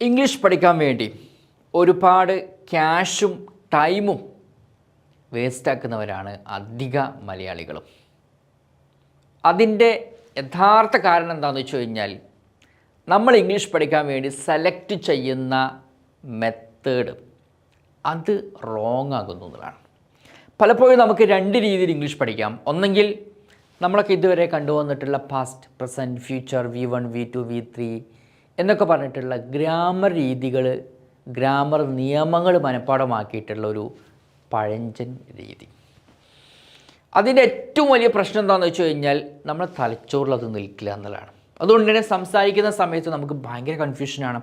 English പഠിക്കാൻ വേണ്ടി ഒരുപാട് ക്യാഷും ടൈമും വേസ്റ്റാക്കുന്നവരാണ് അധിക മലയാളികളും. അതിൻ്റെ യഥാർത്ഥ കാരണം എന്താണെന്ന് വെച്ച് കഴിഞ്ഞാൽ നമ്മൾ ഇംഗ്ലീഷ് പഠിക്കാൻ വേണ്ടി സെലക്ട് ചെയ്യുന്ന മെത്തേഡ് അത് റോങ് ആകുന്നു എന്നതാണ്. പലപ്പോഴും നമുക്ക് രണ്ട് രീതിയിൽ ഇംഗ്ലീഷ് പഠിക്കാം. ഒന്നെങ്കിൽ നമ്മളൊക്കെ ഇതുവരെ കണ്ടുവന്നിട്ടുള്ള past, present, future, V1, V2, V3 എന്നൊക്കെ പറഞ്ഞിട്ടുള്ള ഗ്രാമർ രീതികൾ, ഗ്രാമർ നിയമങ്ങൾ മനഃപ്പാടമാക്കിയിട്ടുള്ള ഒരു പഴഞ്ചൻ രീതി. അതിൻ്റെ ഏറ്റവും വലിയ പ്രശ്നം എന്താണെന്ന് വെച്ച് കഴിഞ്ഞാൽ നമ്മുടെ തലച്ചോറിൽ അത് നിൽക്കില്ല എന്നുള്ളതാണ്. അതുകൊണ്ട് തന്നെ സംസാരിക്കുന്ന സമയത്ത് നമുക്ക് ഭയങ്കര കൺഫ്യൂഷനാണ്.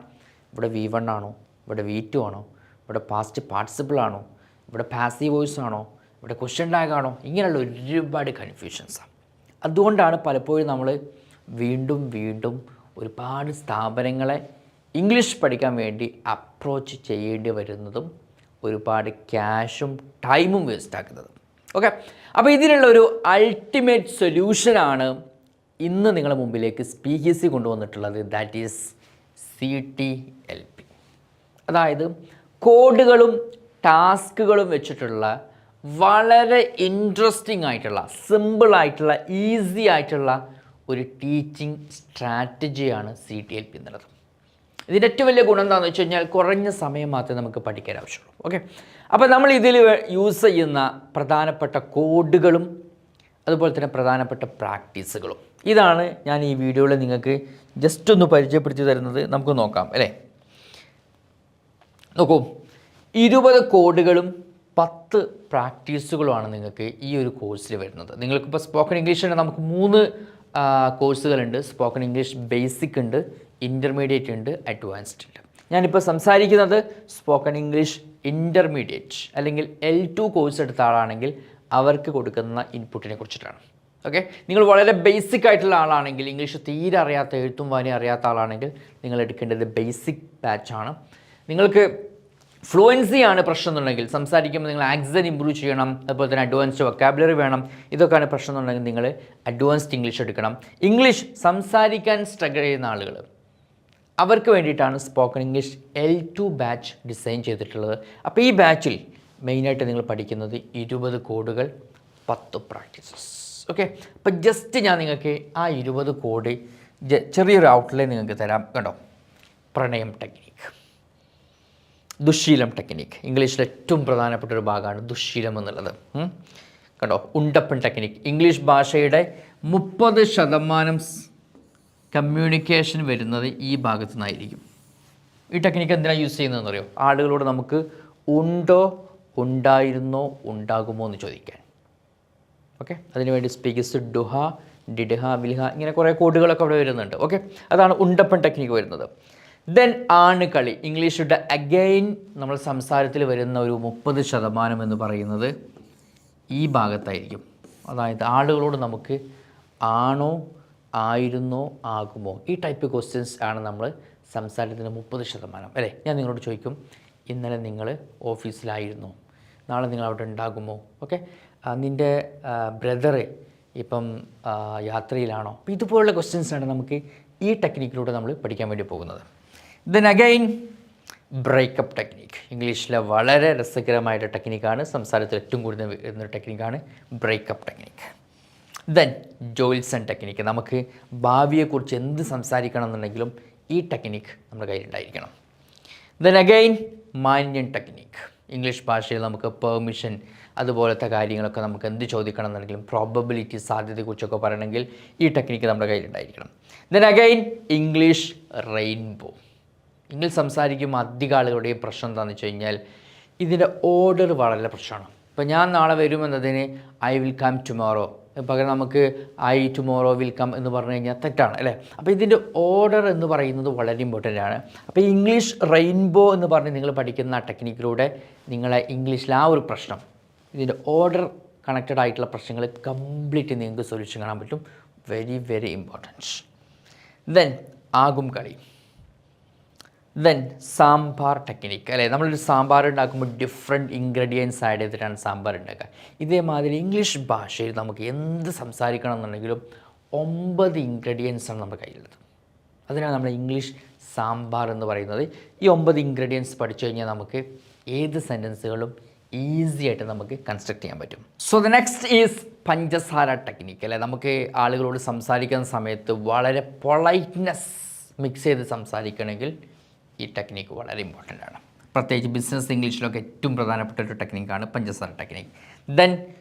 ഇവിടെ V1 ആണോ, ഇവിടെ V2 ആണോ, ഇവിടെ പാസ്റ്റ് പാർട്ടിസിപ്പിൾ ആണോ, ഇവിടെ പാസീവ് വോയിസ് ആണോ, ഇവിടെ ക്വസ്റ്റ്യൻ ടാഗ് ആണോ, ഇങ്ങനെയുള്ള ഒരുപാട് കൺഫ്യൂഷൻസാണ്. അതുകൊണ്ടാണ് പലപ്പോഴും നമ്മൾ വീണ്ടും വീണ്ടും ഒരുപാട് സ്ഥാപനങ്ങളെ ഇംഗ്ലീഷ് പഠിക്കാൻ വേണ്ടി അപ്രോച്ച് ചെയ്യേണ്ടി വരുന്നതും ഒരുപാട് ക്യാഷും ടൈമും വേസ്റ്റാക്കുന്നതും. ഓക്കെ, അപ്പോൾ ഇതിനുള്ള ഒരു അൾട്ടിമേറ്റ് സൊല്യൂഷനാണ് ഇന്ന് നിങ്ങളുടെ മുമ്പിലേക്ക് സ്പീക്കീസി കൊണ്ടുവന്നിട്ടുള്ളത്. That is CTLP. അതായത് കോഡുകളും ടാസ്കുകളും വെച്ചിട്ടുള്ള വളരെ ഇൻട്രസ്റ്റിംഗ് ആയിട്ടുള്ള, സിമ്പിളായിട്ടുള്ള, ഈസി ആയിട്ടുള്ള ഒരു ടീച്ചിങ് സ്ട്രാറ്റജിയാണ് CTLP എന്നുള്ളത്. ഇതിൻ്റെ ഏറ്റവും വലിയ ഗുണം എന്താണെന്ന് വെച്ച് കഴിഞ്ഞാൽ കുറഞ്ഞ സമയം മാത്രമേ നമുക്ക് പഠിക്കാൻ ആവശ്യമുള്ളൂ. ഓക്കെ, അപ്പോൾ നമ്മൾ ഇതിൽ യൂസ് ചെയ്യുന്ന പ്രധാനപ്പെട്ട കോഡുകളും അതുപോലെ തന്നെ പ്രധാനപ്പെട്ട പ്രാക്ടീസുകളും ഇതാണ് ഞാൻ ഈ വീഡിയോയിൽ നിങ്ങൾക്ക് ജസ്റ്റ് ഒന്ന് പരിചയപ്പെടുത്തി തരുന്നത്. നമുക്ക് നോക്കാം അല്ലേ. നോക്കൂ, 20 കോഡുകളും 10 പ്രാക്ടീസുകളുമാണ് നിങ്ങൾക്ക് ഈ ഒരു കോഴ്സിൽ വരുന്നത്. നിങ്ങൾക്കിപ്പോൾ സ്പോക്കൺ ഇംഗ്ലീഷിന് നമുക്ക് 3 കോഴ്സുകളുണ്ട്. സ്പോക്കൺ ഇംഗ്ലീഷ് ബേസിക് ഉണ്ട്, ഇൻ്റർമീഡിയറ്റ് ഉണ്ട്, അഡ്വാൻസ്ഡ് ഉണ്ട്. ഞാനിപ്പോൾ സംസാരിക്കുന്നത് സ്പോക്കൺ ഇംഗ്ലീഷ് ഇൻ്റർമീഡിയറ്റ് അല്ലെങ്കിൽ L2 കോഴ്സ് എടുത്ത ആളാണെങ്കിൽ അവർക്ക് കൊടുക്കുന്ന ഇൻപുട്ടിനെ കുറിച്ചിട്ടാണ്. ഓക്കെ, നിങ്ങൾ വളരെ ബേസിക് ആയിട്ടുള്ള ആളാണെങ്കിൽ, ഇംഗ്ലീഷ് തീരെ അറിയാത്ത, എഴുത്തും വായനയും അറിയാത്ത ആളാണെങ്കിൽ നിങ്ങൾ എടുക്കേണ്ടത് ബേസിക് ബാച്ചാണ്. നിങ്ങൾക്ക് ഫ്ലുവൻസി ആണ് പ്രശ്നം എന്നുണ്ടെങ്കിൽ, സംസാരിക്കുമ്പോൾ നിങ്ങൾ ആക്സൻറ്റ് ഇമ്പ്രൂവ് ചെയ്യണം, അതുപോലെ തന്നെ അഡ്വാൻസ്ഡ് വൊക്കാബുലറി വേണം, ഇതൊക്കെയാണ് പ്രശ്നം എന്നുണ്ടെങ്കിൽ നിങ്ങൾ അഡ്വാൻസ്ഡ് ഇംഗ്ലീഷ് എടുക്കണം. ഇംഗ്ലീഷ് സംസാരിക്കാൻ സ്ട്രഗിൾ ചെയ്യുന്ന ആളുകൾ, അവർക്ക് വേണ്ടിയിട്ടാണ് spoken English L2 batch design ചെയ്തിട്ടുള്ളത്. അപ്പോൾ ഈ ബാച്ചിൽ മെയിനായിട്ട് നിങ്ങൾ പഠിക്കുന്നത് 20 കോഡുകൾ, 10 പ്രാക്ടീസസ്. ഓക്കെ, അപ്പോൾ ജസ്റ്റ് ഞാൻ നിങ്ങൾക്ക് ആ 20 കോഡ് ചെറിയൊരു ഔട്ട്ലൈൻ നിങ്ങൾക്ക് തരാം. കണ്ടോ, പ്രണയം ടെക്നിക്ക്, ദുശ്ശീലം ടെക്നിക്ക്, ഇംഗ്ലീഷിലെ ഏറ്റവും പ്രധാനപ്പെട്ട ഒരു ഭാഗമാണ് ദുശ്ശീലം എന്നുള്ളത്. കണ്ടോ, ഉണ്ടപ്പൻ ടെക്നിക്ക്, ഇംഗ്ലീഷ് ഭാഷയുടെ 30% കമ്മ്യൂണിക്കേഷൻ വരുന്നത് ഈ ഭാഗത്തു നിന്നായിരിക്കും. ഈ ടെക്നിക്ക് എന്തിനാണ് യൂസ് ചെയ്യുന്നതെന്ന് അറിയോ? ആളുകളോട് നമുക്ക് ഉണ്ടോ, ഉണ്ടായിരുന്നോ, ഉണ്ടാകുമോ എന്ന് ചോദിക്കാൻ. ഓക്കെ, അതിനുവേണ്ടി സ്പീക്കേഴ്സ് ഡുഹ, ഡിഡ്ഹ, വിൽഹ, ഇങ്ങനെ കുറേ കോഡുകളൊക്കെ അവിടെ വരുന്നുണ്ട്. ഓക്കെ, അതാണ് ഉണ്ടപ്പൻ ടെക്നിക്ക് വരുന്നത്. ദെൻ ആണ് കളി, ഇംഗ്ലീഷിൻ്റെ അഗെയിൻ നമ്മൾ സംസാരത്തിൽ വരുന്ന ഒരു 30% എന്ന് പറയുന്നത് ഈ ഭാഗത്തായിരിക്കും. അതായത് ആളുകളോട് നമുക്ക് ആണോ, ആയിരുന്നോ, ആകുമോ, ഈ ടൈപ്പ് ക്വസ്റ്റ്യൻസ് ആണ് നമ്മൾ സംസാരത്തിൻ്റെ 30% അല്ലേ. ഞാൻ നിങ്ങളോട് ചോദിക്കും, ഇന്നലെ നിങ്ങൾ ഓഫീസിലായിരുന്നു, നാളെ നിങ്ങൾ അവിടെ ഉണ്ടാകുമോ? ഓക്കെ, നിൻ്റെ ബ്രദറ് ഇപ്പം യാത്രയിലാണോ? അപ്പോൾ ഇതുപോലുള്ള ക്വസ്റ്റ്യൻസാണ് നമുക്ക് ഈ ടെക്നിക്കിലൂടെ നമ്മൾ പഠിക്കാൻ വേണ്ടി പോകുന്നത്. ദെൻ അഗൈൻ ബ്രേക്കപ്പ് ടെക്നിക്ക്, ഇംഗ്ലീഷിലെ വളരെ രസകരമായിട്ട് ടെക്നിക്കാണ്, സംസാരത്തിൽ ഏറ്റവും കൂടുതൽ വരുന്ന ടെക്നിക്കാണ് ബ്രേക്കപ്പ് ടെക്നിക്ക്. ദെൻ ജോയിൽസൺ ടെക്നിക്ക്, നമുക്ക് ഭാവിയെക്കുറിച്ച് എന്ത് സംസാരിക്കണം എന്നുണ്ടെങ്കിലും ഈ ടെക്നിക്ക് നമ്മുടെ കയ്യിലുണ്ടായിരിക്കണം. ദെൻ അഗൈൻ മാന്യൻ ടെക്നിക്ക്, ഇംഗ്ലീഷ് ഭാഷയിൽ നമുക്ക് പെർമിഷൻ അതുപോലത്തെ കാര്യങ്ങളൊക്കെ നമുക്ക് എന്ത് ചോദിക്കണം എന്നുണ്ടെങ്കിലും പ്രോബബിലിറ്റി, സാധ്യതയെക്കുറിച്ചൊക്കെ പറയണമെങ്കിൽ ഈ ടെക്നിക്ക് നമ്മുടെ കയ്യിലുണ്ടായിരിക്കണം. Then again English rainbow, English സംസാരിക്കുമ്പോൾ അധികം ആളുകളുടെയും പ്രശ്നം എന്താണെന്ന് വെച്ച് കഴിഞ്ഞാൽ ഇതിൻ്റെ ഓർഡർ വളരെ പ്രശ്നമാണ്. ഇപ്പോൾ ഞാൻ നാളെ വരുമെന്നതിന് ഐ വിൽ കം ടുമോറോ പകരം നമുക്ക് ഐ ടുമോറോ വിൽ കം എന്ന് പറഞ്ഞു കഴിഞ്ഞാൽ തെറ്റാണ് അല്ലേ. അപ്പോൾ ഇതിൻ്റെ ഓർഡർ എന്ന് പറയുന്നത് വളരെ ഇമ്പോർട്ടൻ്റ് ആണ്. അപ്പോൾ ഇംഗ്ലീഷ് റെയിൻബോ എന്ന് പറഞ്ഞ് നിങ്ങൾ പഠിക്കുന്ന ആ ടെക്നിക്കിലൂടെ നിങ്ങളെ ഇംഗ്ലീഷിൽ ആ ഒരു പ്രശ്നം, ഇതിൻ്റെ ഓർഡർ കണക്റ്റഡ് ആയിട്ടുള്ള പ്രശ്നങ്ങൾ കംപ്ലീറ്റ് നിങ്ങൾക്ക് സൊല്യൂഷൻ കാണാൻ പറ്റും. Very very important. ദെൻ ആകും കളി, ദെൻ സാമ്പാർ ടെക്നിക്ക് അല്ലേ. നമ്മളൊരു സാമ്പാർ ഉണ്ടാക്കുമ്പോൾ ഡിഫറെൻറ്റ് ഇൻഗ്രീഡിയൻസ് ആഡ് ചെയ്തിട്ടാണ് സാമ്പാർ ഉണ്ടാക്കുക. ഇതേമാതിരി ഇംഗ്ലീഷ് ഭാഷയിൽ നമുക്ക് എന്ത് സംസാരിക്കണം എന്നുണ്ടെങ്കിലും 9 ഇൻഗ്രീഡിയൻസാണ് നമ്മുടെ കയ്യിലുള്ളത്. അതിനാണ് നമ്മൾ ഇംഗ്ലീഷ് സാമ്പാർ എന്ന് പറയുന്നത്. ഈ 9 ഇൻഗ്രീഡിയൻസ് പഠിച്ചു കഴിഞ്ഞാൽ നമുക്ക് ഏത് സെൻറ്റൻസുകളും ഈസി ആയിട്ട് നമുക്ക് കൺസ്ട്രക്ട് ചെയ്യാൻ പറ്റും. സോ ദ നെക്സ്റ്റ് ഈസ് പഞ്ചസാര ടെക്നിക്ക് അല്ലേ. നമുക്ക് ആളുകളോട് സംസാരിക്കുന്ന സമയത്ത് വളരെ പൊളൈറ്റ്നെസ് മിക്സ് ചെയ്ത് സംസാരിക്കണമെങ്കിൽ ഈ ടെക്നിക്ക് വളരെ ഇമ്പോർട്ടൻ്റ് ആണ്. പ്രത്യേകിച്ച് ബിസിനസ് ഇംഗ്ലീഷിലൊക്കെ ഏറ്റവും പ്രധാനപ്പെട്ട ഒരു ടെക്നിക്കാണ് പഞ്ചസാര ടെക്നിക്ക്. ദെൻ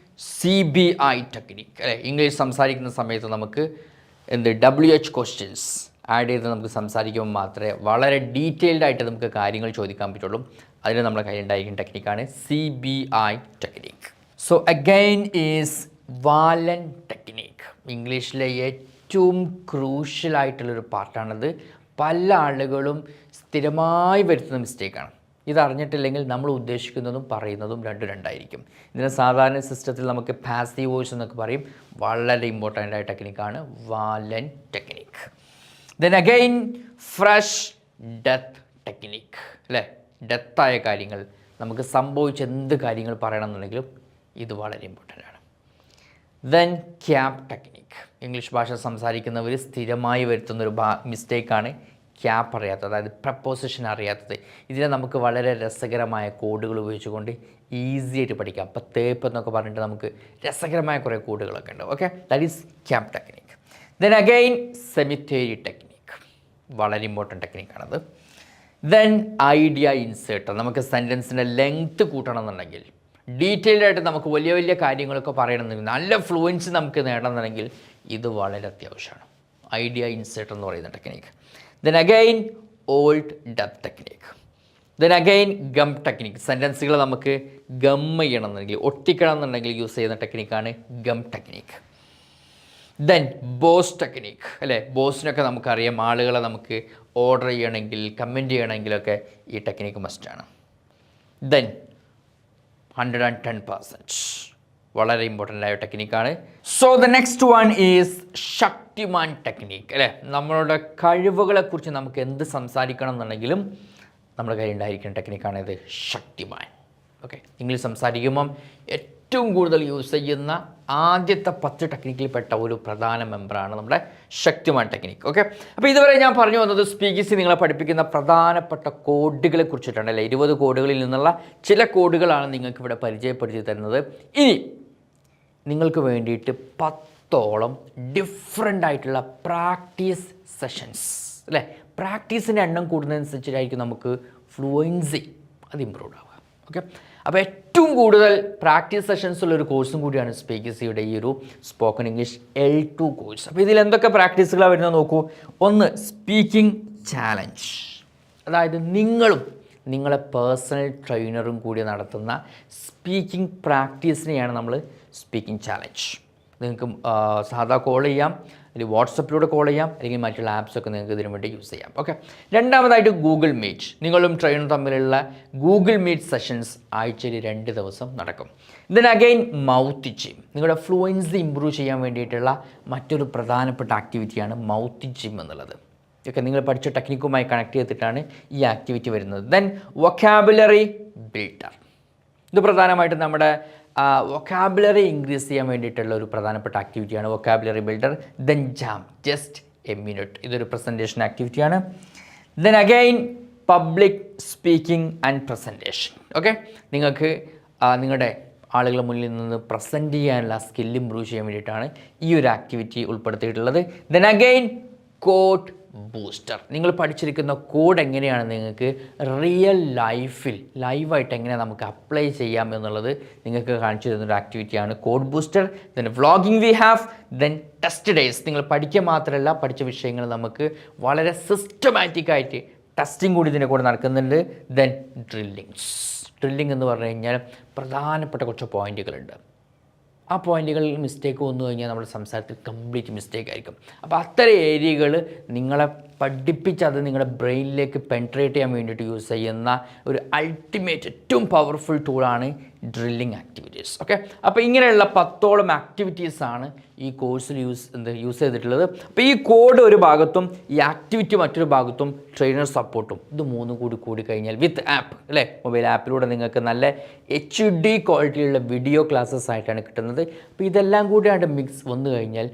CBI ടെക്നിക്ക് അല്ലേ. ഇംഗ്ലീഷ് സംസാരിക്കുന്ന സമയത്ത് നമുക്ക് WH ക്വസ്റ്റ്യൻസ് ആഡ് ചെയ്ത് നമുക്ക് സംസാരിക്കുമ്പോൾ മാത്രമേ വളരെ ഡീറ്റെയിൽഡ് ആയിട്ട് നമുക്ക് കാര്യങ്ങൾ ചോദിക്കാൻ പറ്റുള്ളൂ. അതിന് നമ്മുടെ കയ്യിലുണ്ടായിരിക്കുന്ന ടെക്നിക്കാണ് CBI technique. So again is വാലൻ ടെക്നിക്ക്. ഇംഗ്ലീഷിലെ ഏറ്റവും ക്രൂഷ്യലായിട്ടുള്ളൊരു പാർട്ടാണത്. പല ആളുകളും സ്ഥിരമായി വരുത്തുന്ന മിസ്റ്റേക്കാണ്. ഇതറിഞ്ഞിട്ടില്ലെങ്കിൽ നമ്മൾ ഉദ്ദേശിക്കുന്നതും പറയുന്നതും രണ്ടായിരിക്കും. ഇതിന് സാധാരണ സിസ്റ്റത്തിൽ നമുക്ക് പാസീവ് വോയിസ് എന്നൊക്കെ പറയും. വളരെ ഇമ്പോർട്ടൻ്റ് ആയ ടെക്നിക്കാണ് വാലൻ technique. Then again fresh death technique അല്ലേ. ഡെത്തായ കാര്യങ്ങൾ നമുക്ക് സംഭവിച്ച എന്ത് കാര്യങ്ങൾ പറയണമെന്നുണ്ടെങ്കിലും ഇത് വളരെ ഇമ്പോർട്ടൻ്റ് ആണ്. Then cap technique. ഇംഗ്ലീഷ് ഭാഷ സംസാരിക്കുന്നവർ സ്ഥിരമായി വരുത്തുന്നൊരു മിസ്റ്റേക്കാണ് ക്യാപ്പ് അറിയാത്തത്, അതായത് പ്രപ്പോസിഷൻ അറിയാത്തത്. ഇതിനെ നമുക്ക് വളരെ രസകരമായ കോഡുകൾ ഉപയോഗിച്ചുകൊണ്ട് ഈസി ആയിട്ട് പഠിക്കാം. അപ്പോൾ തേപ്പ് എന്നൊക്കെ പറഞ്ഞിട്ട് നമുക്ക് രസകരമായ കുറേ കോഡുകളൊക്കെ ഉണ്ട്. Okay, that is cap technique. Then again cemetery technique, വളരെ ഇമ്പോർട്ടൻറ്റ് ടെക്നിക്കാണത്. Then idea inserter. നമുക്ക് സെൻറ്റൻസിൻ്റെ ലെങ്ത്ത് കൂട്ടണമെന്നുണ്ടെങ്കിൽ, ഡീറ്റെയിൽഡ് ആയിട്ട് നമുക്ക് വലിയ വലിയ കാര്യങ്ങളൊക്കെ പറയണമെന്നുണ്ടെങ്കിൽ, നല്ല ഫ്ലുവൻസി നമുക്ക് നേടണമെന്നുണ്ടെങ്കിൽ ഇത് വളരെ അത്യാവശ്യമാണ്. ഐഡിയ ഇൻസേർട്ടർ എന്ന് പറയുന്ന technique. Then again old depth technique. Then again gum technique. സെൻറ്റൻസുകൾ നമുക്ക് ഗം ചെയ്യണമെന്നുണ്ടെങ്കിൽ, ഒട്ടിക്കണം എന്നുണ്ടെങ്കിൽ യൂസ് ചെയ്യുന്ന ടെക്നിക്കാണ് gum technique. Then boss technique അല്ലേ. ബോസിനൊക്കെ നമുക്കറിയാം, ആളുകളെ നമുക്ക് ഓർഡർ ചെയ്യണമെങ്കിൽ കമൻറ്റ് ചെയ്യണമെങ്കിലൊക്കെ ഈ ടെക്നിക്ക് മസ്റ്റാണ്. ദെൻ 110% വളരെ ഇമ്പോർട്ടൻ്റ് ആയ ടെക്നിക്കാണ്. So the next one is Shaktimaan technique അല്ലേ. നമ്മളുടെ കഴിവുകളെക്കുറിച്ച് നമുക്ക് എന്ത് സംസാരിക്കണം എന്നുണ്ടെങ്കിലും നമ്മുടെ കയ്യിൽ ഉണ്ടായിരിക്കുന്ന ടെക്നിക്കാണ് ഇത് ശക്തിമാൻ. ഓക്കെ, ഇംഗ്ലീഷ് സംസാരിക്കുമ്പം ഏറ്റവും കൂടുതൽ യൂസ് ചെയ്യുന്ന ആദ്യത്തെ 10 ടെക്നിക്കിൽ പെട്ട ഒരു പ്രധാന മെമ്പറാണ് നമ്മുടെ ശക്തിമാൻ ടെക്നിക്ക്. ഓക്കെ, അപ്പോൾ ഇതുവരെ ഞാൻ പറഞ്ഞു വന്നത് സ്പീക്കിസി നിങ്ങളെ പഠിപ്പിക്കുന്ന പ്രധാനപ്പെട്ട കോഡുകളെ കുറിച്ചിട്ടാണ് അല്ലേ. 20 കോഡുകളിൽ നിന്നുള്ള ചില കോഡുകളാണ് നിങ്ങൾക്ക് ഇവിടെ പരിചയപ്പെടുത്തി തരുന്നത്. ഇനി നിങ്ങൾക്ക് വേണ്ടിയിട്ട് 10ഓളം ഡിഫറെൻ്റ് ആയിട്ടുള്ള പ്രാക്ടീസ് സെഷൻസ് അല്ലേ. പ്രാക്ടീസിൻ്റെ എണ്ണം കൂടുന്നതനുസരിച്ചായിരിക്കും നമുക്ക് ഫ്ലുവൻസി അത് ഇമ്പ്രൂവ് ആവുക. ഓക്കെ, അപ്പോൾ ഏറ്റവും കൂടുതൽ പ്രാക്ടീസ് സെഷൻസ് ഉള്ളൊരു കോഴ്സും കൂടിയാണ് സ്പീക്കിസിയുടെ ഈ ഒരു സ്പോക്കൺ ഇംഗ്ലീഷ് L2 കോഴ്സ്. അപ്പോൾ ഇതിൽ എന്തൊക്കെ പ്രാക്ടീസുകളാണ് വരുന്നത് നോക്കൂ. ഒന്ന്, സ്പീക്കിംഗ് ചാലഞ്ച്, അതായത് നിങ്ങളും നിങ്ങളെ പേഴ്സണൽ ട്രെയിനറും കൂടി നടത്തുന്ന സ്പീക്കിംഗ് പ്രാക്ടീസിനെയാണ് നമ്മൾ സ്പീക്കിംഗ് ചാലഞ്ച്. നിങ്ങൾക്ക് സാധാ കോൾ ചെയ്യാം, അല്ലെങ്കിൽ വാട്സപ്പിലൂടെ കോൾ ചെയ്യാം, അല്ലെങ്കിൽ മറ്റുള്ള ആപ്സൊക്കെ നിങ്ങൾക്ക് ഇതിനു വേണ്ടി യൂസ് ചെയ്യാം. ഓക്കെ, രണ്ടാമതായിട്ട് ഗൂഗിൾ മീറ്റ്. നിങ്ങളും ട്രെയിനറും തമ്മിലുള്ള ഗൂഗിൾ മീറ്റ് സെഷൻസ് ആഴ്ചയിൽ 2 ദിവസം നടക്കും. Then again mouth gym. നിങ്ങളുടെ ഫ്ലുവൻസി ഇമ്പ്രൂവ് ചെയ്യാൻ വേണ്ടിയിട്ടുള്ള മറ്റൊരു പ്രധാനപ്പെട്ട ആക്ടിവിറ്റിയാണ് മൗത്ത് ജിം എന്നുള്ളത്. ഓക്കെ, നിങ്ങൾ പഠിച്ച ടെക്നിക്കുമായി കണക്ട് ചെയ്തിട്ടാണ് ഈ ആക്ടിവിറ്റി വരുന്നത്. Then vocabulary builder. ഇത് പ്രധാനമായിട്ടും നമ്മുടെ വൊക്കാബുലറി ഇൻക്രീസ് ചെയ്യാൻ വേണ്ടിയിട്ടുള്ള ഒരു പ്രധാനപ്പെട്ട ആക്ടിവിറ്റിയാണ് vocabulary builder. Then jam, just a minute, ഇതൊരു പ്രസൻറ്റേഷൻ ആക്ടിവിറ്റിയാണ്. Then again public speaking and presentation. Okay, നിങ്ങൾക്ക് നിങ്ങളുടെ ആളുകളുടെ മുന്നിൽ നിന്ന് പ്രസൻറ്റ് ചെയ്യാനുള്ള സ്കിൽ ഇമ്പ്രൂവ് ചെയ്യാൻ വേണ്ടിയിട്ടാണ് ഈ ഒരു ആക്ടിവിറ്റി ഉൾപ്പെടുത്തിയിട്ടുള്ളത്. Then again code booster. നിങ്ങൾ പഠിച്ചിരിക്കുന്ന കോഡ് എങ്ങനെയാണ് നിങ്ങൾക്ക് റിയൽ ലൈഫിൽ ലൈവായിട്ട് എങ്ങനെ നമുക്ക് അപ്ലൈ ചെയ്യാം എന്നുള്ളത് നിങ്ങൾക്ക് കാണിച്ചു തരുന്നൊരു ആക്ടിവിറ്റിയാണ് code booster. Then vlogging we have. Then test days. നിങ്ങൾ പഠിക്കുക മാത്രമല്ല, പഠിച്ച വിഷയങ്ങൾ നമുക്ക് വളരെ സിസ്റ്റമാറ്റിക്കായിട്ട് ടെസ്റ്റിംഗ് കൂടി ഇതിൻ്റെ കൂടെ നടക്കുന്നുണ്ട്. ദെൻ ഡ്രില്ലിങ്സ്. ഡ്രില്ലിംഗ് എന്ന് പറഞ്ഞു കഴിഞ്ഞാൽ പ്രധാനപ്പെട്ട കുറച്ച് പോയിന്റുകളുണ്ട്. ആ പോയിന്റുകളിൽ മിസ്റ്റേക്ക് വന്നു കഴിഞ്ഞാൽ നമ്മുടെ സംസാരത്തിൽ കംപ്ലീറ്റ് മിസ്റ്റേക്ക് ആയിരിക്കും. അപ്പോൾ അത്തരം ഏരിയകൾ നിങ്ങളെ പഠിപ്പിച്ച് അത് നിങ്ങളുടെ ബ്രെയിനിലേക്ക് പെൻട്രേറ്റ് ചെയ്യാൻ വേണ്ടിയിട്ട് യൂസ് ചെയ്യുന്ന ഒരു അൾട്ടിമേറ്റ് ഏറ്റവും പവർഫുൾ ടൂളാണ് ഡ്രില്ലിംഗ് ആക്ടിവിറ്റീസ്. ഓക്കെ, അപ്പോൾ ഇങ്ങനെയുള്ള 10ഓളം ആക്ടിവിറ്റീസാണ് ഈ കോഴ്സിൽ യൂസ് ചെയ്തിട്ടുള്ളത്. അപ്പോൾ ഈ കോഡ് ഒരു ഭാഗത്തും ഈ ആക്ടിവിറ്റി മറ്റൊരു ഭാഗത്തും ട്രെയിനർ സപ്പോർട്ടും, ഇത് മൂന്നും കൂടി കഴിഞ്ഞാൽ വിത്ത് ആപ്പ് അല്ലേ, മൊബൈൽ ആപ്പിലൂടെ നിങ്ങൾക്ക് നല്ല HD ക്വാളിറ്റിയുള്ള വീഡിയോ ക്ലാസ്സസ് ആയിട്ടാണ് കിട്ടുന്നത്. അപ്പോൾ ഇതെല്ലാം കൂടിയായിട്ട് മിക്സ് വന്നു കഴിഞ്ഞാൽ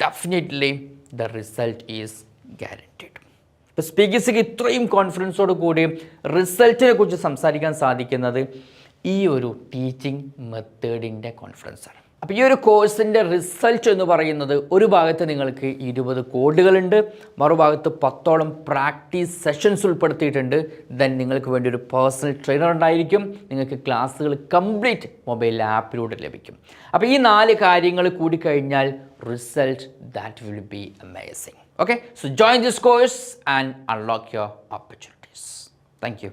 definitely the result is guaranteed. ഇപ്പോൾ സ്പീക്കേഴ്സിക്ക് ഇത്രയും കോൺഫിഡൻസോട് കൂടി റിസൾട്ടിനെ കുറിച്ച് സംസാരിക്കാൻ സാധിക്കുന്നത് ഈ ഒരു ടീച്ചിങ് മെത്തേഡിൻ്റെ കോൺഫിഡൻസാണ്. അപ്പോൾ ഈ ഒരു കോഴ്സിൻ്റെ റിസൾട്ട് എന്ന് പറയുന്നത് ഒരു ഭാഗത്ത് നിങ്ങൾക്ക് 20 കോഡുകളുണ്ട്, മറുഭാഗത്ത് 10ഓളം പ്രാക്ടീസ് സെഷൻസ് ഉൾപ്പെടുത്തിയിട്ടുണ്ട്. ദെൻ നിങ്ങൾക്ക് വേണ്ടി ഒരു പേഴ്സണൽ ട്രെയിനർ ഉണ്ടായിരിക്കും. നിങ്ങൾക്ക് ക്ലാസ്സുകൾ കംപ്ലീറ്റ് മൊബൈൽ ആപ്പിലൂടെ ലഭിക്കും. അപ്പോൾ ഈ 4 കാര്യങ്ങൾ കൂടിക്കഴിഞ്ഞാൽ result that will be amazing. Okay, so join this course and unlock your opportunities. Thank you.